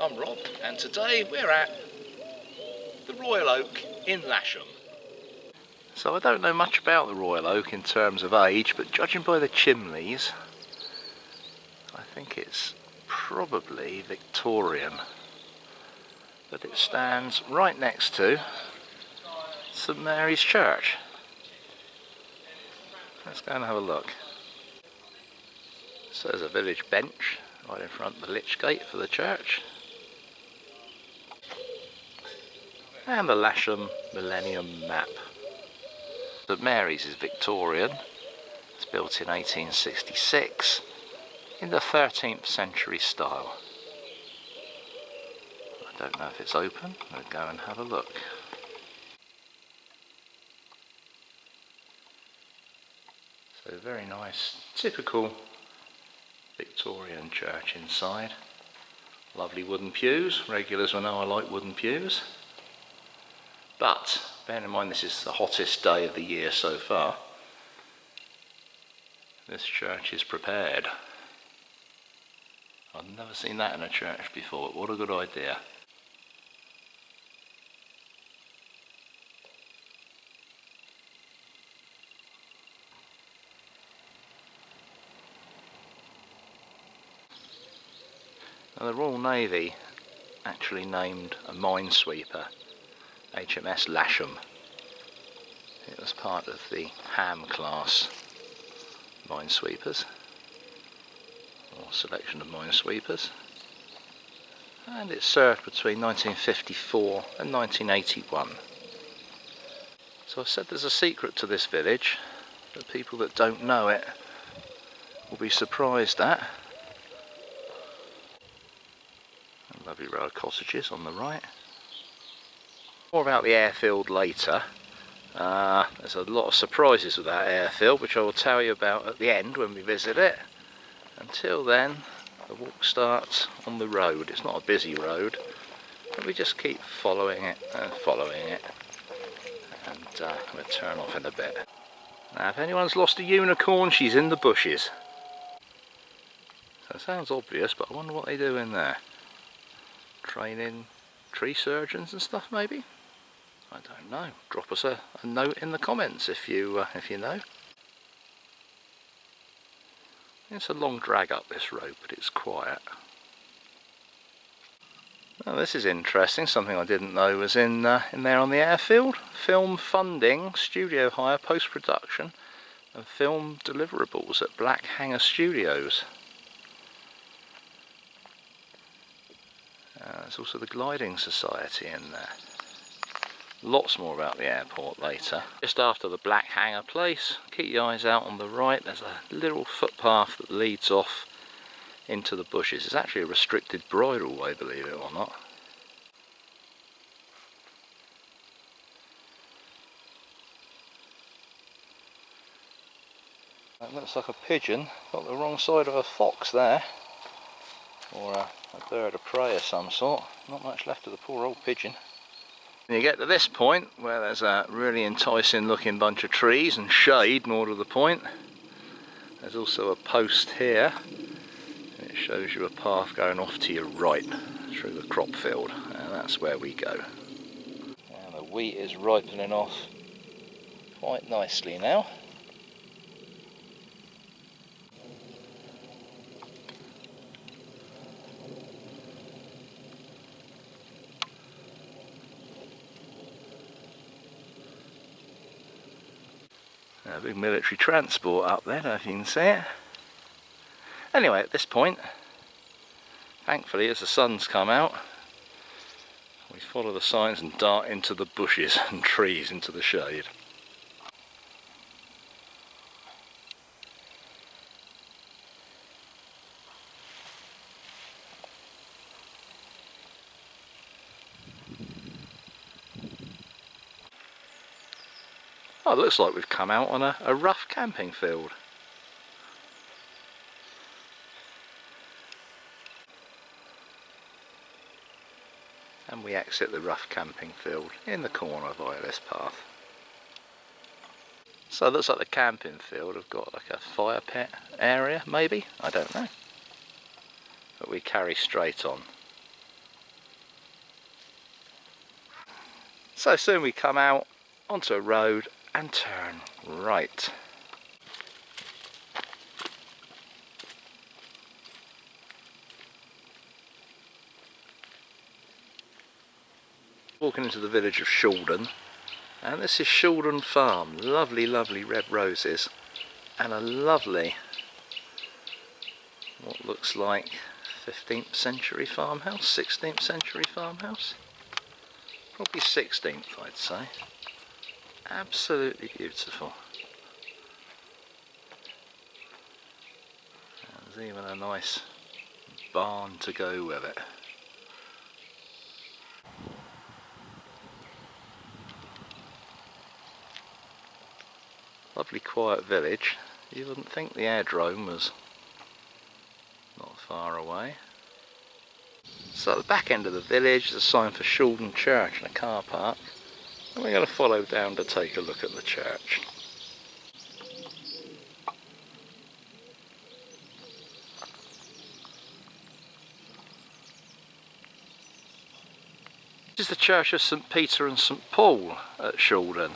I'm Rob, and today we're at the Royal Oak in Lasham. So I don't know much about the Royal Oak in terms of age, but judging by the chimneys, I think it's probably Victorian. But it stands right next to St Mary's Church. Let's go and have a look. So there's a village bench right in front of the lich gate for the church. And the Lasham Millennium Map. St Mary's is Victorian. It's built in 1866 in the 13th century style. I don't know if it's open. We'll go and have a look. So very nice, typical Victorian church inside. Lovely wooden pews. Regulars will know I like wooden pews. But bear in mind this is the hottest day of the year so far. This church is prepared. I've never seen that in a church before. What a good idea. Now, the Royal Navy actually named a minesweeper HMS Lasham. It was part of the Ham class minesweepers, or selection of minesweepers, and it served between 1954 and 1981. So I said there's a secret to this village that people that don't know it will be surprised at. A lovely row of cottages on the right. More about the airfield later. There's a lot of surprises with that airfield, which I will tell you about at the end when we visit it. Until then, the walk starts on the road. It's not a busy road, but we just keep following it and following it. And we'll turn off in a bit. Now, if anyone's lost a unicorn, she's in the bushes. So it sounds obvious, but I wonder what they do in there. Training tree surgeons and stuff, maybe? I don't know. Drop us a note in the comments if you know. It's a long drag up this road, but it's quiet. Now, this is interesting. Something I didn't know was in there on the airfield. Film funding, studio hire, post-production, and film deliverables at Black Hanger Studios. There's also the Gliding Society in there. Lots more about the airport later. Just after the Black Hanger place, keep your eyes out on the right. There's a little footpath that leads off into the bushes. It's actually a restricted bridleway, believe it or not. That looks like a pigeon. Got the wrong side of a fox there. Or a bird of prey of some sort. Not much left of the poor old pigeon. When you get to this point, where there's a really enticing looking bunch of trees and shade more to the point, there's also a post here. It shows you a path going off to your right through the crop field, and that's where we go. And the wheat is ripening off quite nicely now. A big military transport up there, I don't know if you can see it. Anyway, at this point, thankfully as the sun's come out, we follow the signs and dart into the bushes and trees into the shade. Oh, it looks like we've come out on a rough camping field. And we exit the rough camping field in the corner via this path. So it looks like the camping field have got like a fire pit area, maybe? I don't know. But we carry straight on. So soon we come out onto a road and turn right. Walking into the village of Shalden, and this is Shalden Farm. Lovely, lovely red roses, and a lovely, what looks like 15th century farmhouse, 16th century farmhouse. Probably 16th, I'd say. Absolutely beautiful. There's even a nice barn to go with it. Lovely quiet village. You wouldn't think the aerodrome was not far away. So at the back end of the village there's a sign for Shalden Church and a car park. And we're going to follow down to take a look at the church. This is the church of St Peter and St Paul at Shalden.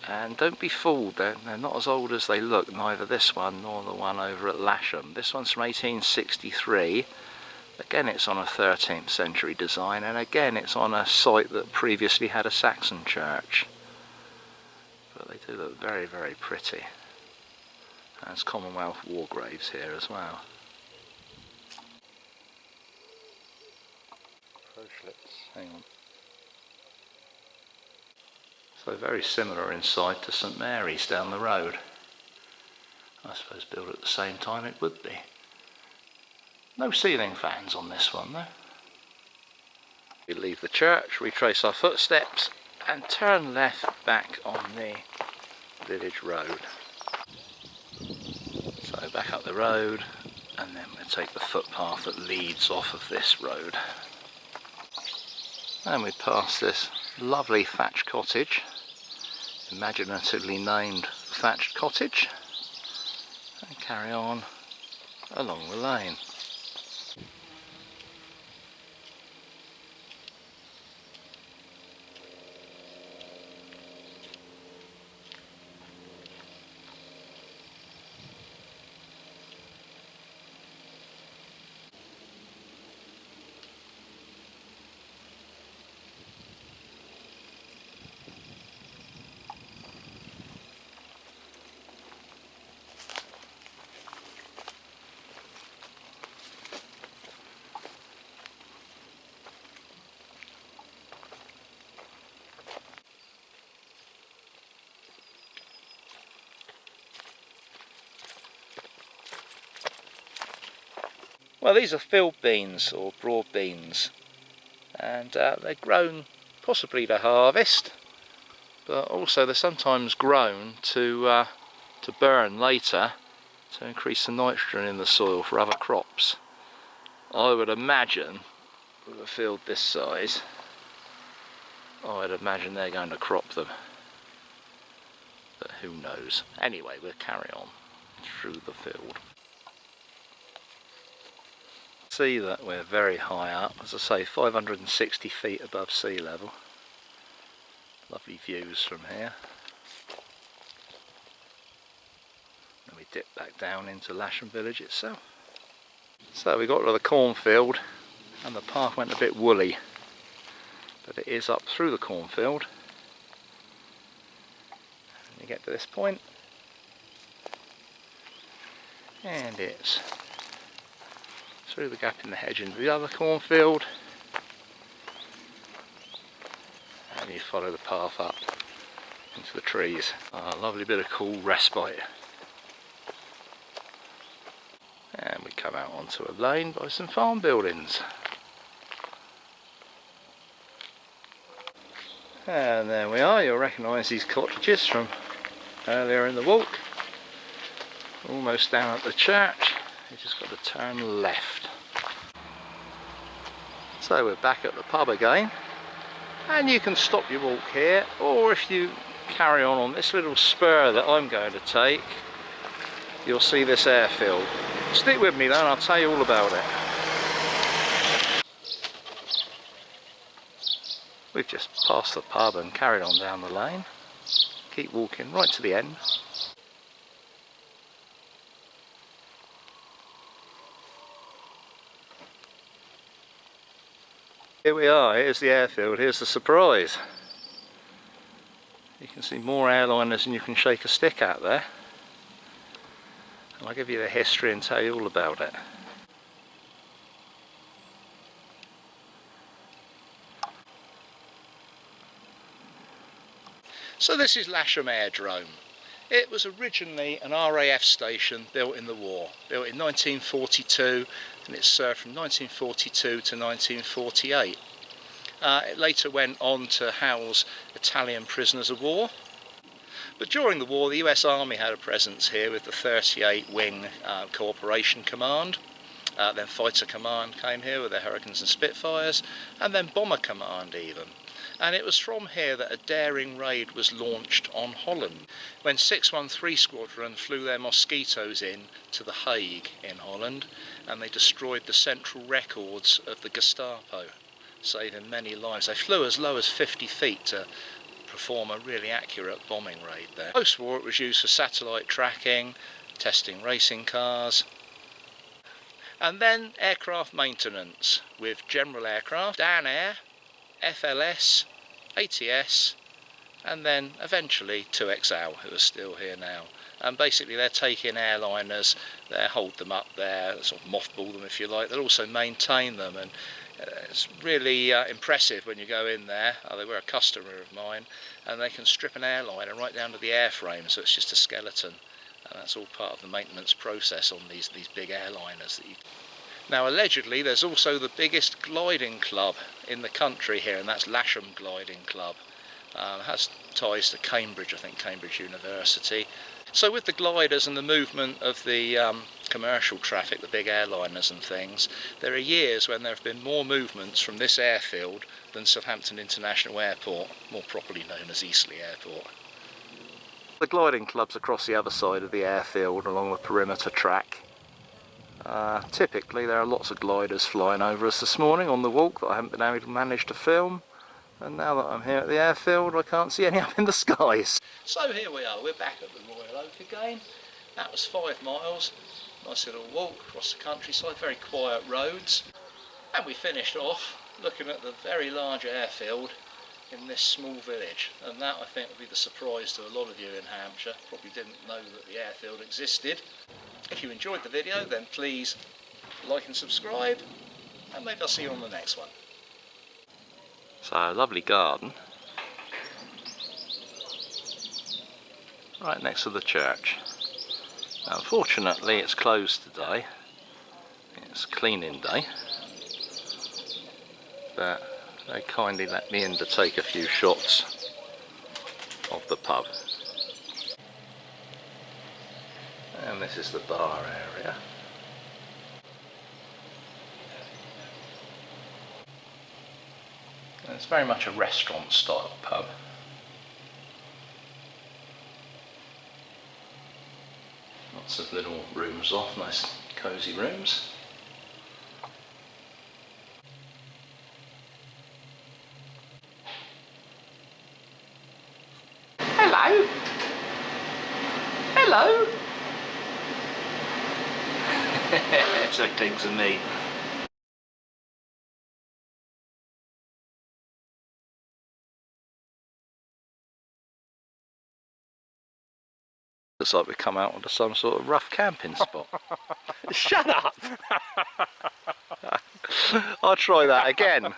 And don't be fooled, they're not as old as they look, neither this one nor the one over at Lasham. This one's from 1863. Again, it's on a 13th century design, and again it's on a site that previously had a Saxon church. But they do look very, very pretty. There's Commonwealth war graves here as well. Hang on. So very similar inside to St Mary's down the road. I suppose built at the same time it would be. No ceiling fans on this one though. We leave the church, retrace our footsteps and turn left back on the village road. So back up the road and then we'll take the footpath that leads off of this road. And we pass this lovely thatched cottage, imaginatively named Thatched Cottage, and carry on along the lane. Well, these are field beans or broad beans, and they're grown possibly to harvest, but also they're sometimes grown to burn later to increase the nitrogen in the soil for other crops. I would imagine with a field this size, I'd imagine they're going to crop them, but who knows. Anyway, we'll carry on through the field. See that we're very high up, as I say, 560 feet above sea level. Lovely views from here. And we dip back down into Lasham village itself. So we got to the cornfield and the path went a bit woolly, but it is up through the cornfield. And you get to this point and it's through the gap in the hedge into the other cornfield, and you follow the path up into the trees. A lovely bit of cool respite. And we come out onto a lane by some farm buildings. And there we are, you'll recognise these cottages from earlier in the walk. Almost down at the church. You just got to turn left. So we're back at the pub again, and you can stop your walk here, or if you carry on this little spur that I'm going to take, you'll see this airfield. Stick with me though and I'll tell you all about it. We've just passed the pub and carried on down the lane. Keep walking right to the end. Here we are, here's the airfield, here's the surprise. You can see more airliners than you can shake a stick at there. And I'll give you the history and tell you all about it. So this is Lasham Aerodrome. It was originally an RAF station built in the war, built in 1942, and it served from 1942 to 1948. It later went on to house Italian prisoners of war. But during the war, the US Army had a presence here with the 38 Wing Cooperation Command. Then Fighter Command came here with their Hurricanes and Spitfires, and then Bomber Command even. And it was from here that a daring raid was launched on Holland, when 613 Squadron flew their Mosquitoes in to The Hague in Holland, and they destroyed the central records of the Gestapo, saving many lives. They flew as low as 50 feet to perform a really accurate bombing raid there. Post-war it was used for satellite tracking, testing racing cars, and then aircraft maintenance with General Aircraft, Dan Air, FLS, ATS, and then eventually 2XL, who are still here now. And basically they're taking airliners, they hold them up there, sort of mothball them if you like, they'll also maintain them, and it's really impressive when you go in there. They were a customer of mine, and they can strip an airliner right down to the airframe, so it's just a skeleton, and that's all part of the maintenance process on these big airliners that you... Now allegedly there's also the biggest gliding club in the country here, and that's Lasham Gliding Club. It has ties to Cambridge, I think Cambridge University. So with the gliders and the movement of the commercial traffic, the big airliners and things, there are years when there have been more movements from this airfield than Southampton International Airport, more properly known as Eastleigh Airport. The gliding club's across the other side of the airfield along the perimeter track. Typically there are lots of gliders flying over us this morning on the walk that I haven't been able to manage to film, and now that I'm here at the airfield I can't see any up in the skies. So here we are, we're back at the Royal Oak again. That was 5 miles, nice little walk across the countryside, very quiet roads, and we finished off looking at the very large airfield in this small village, and that I think will be the surprise to a lot of you in Hampshire. Probably didn't know that the airfield existed. If you enjoyed the video then please like and subscribe, and maybe I'll see you on the next one. So a lovely garden right next to the church. Now, unfortunately it's closed today, it's cleaning day, but they kindly let me in to take a few shots of the pub. And this is the bar area. And it's very much a restaurant style pub. Lots of little rooms off, nice cosy rooms. Hello! Hello! So thinks of me. Looks like we've come out onto some sort of rough camping spot. Shut up! I'll try that again.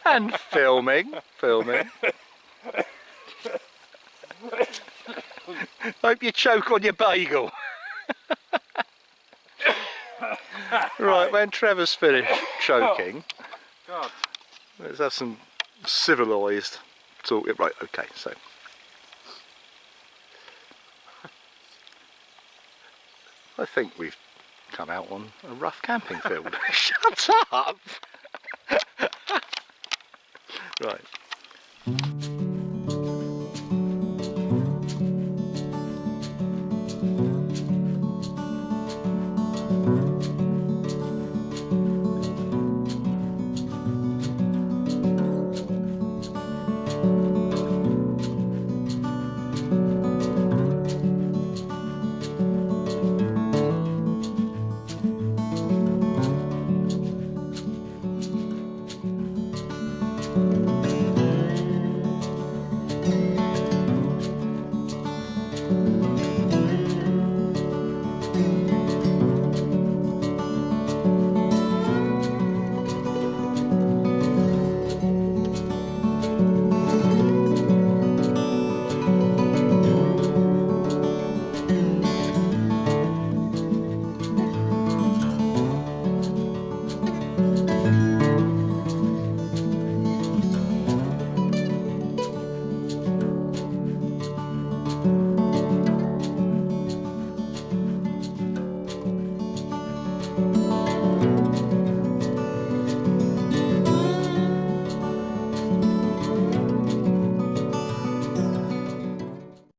And filming. Hope you choke on your bagel. Right, when Trevor's finished choking, God. Let's have some civilised talk. Right, okay, so. I think we've come out on a rough camping field. Shut up! Right.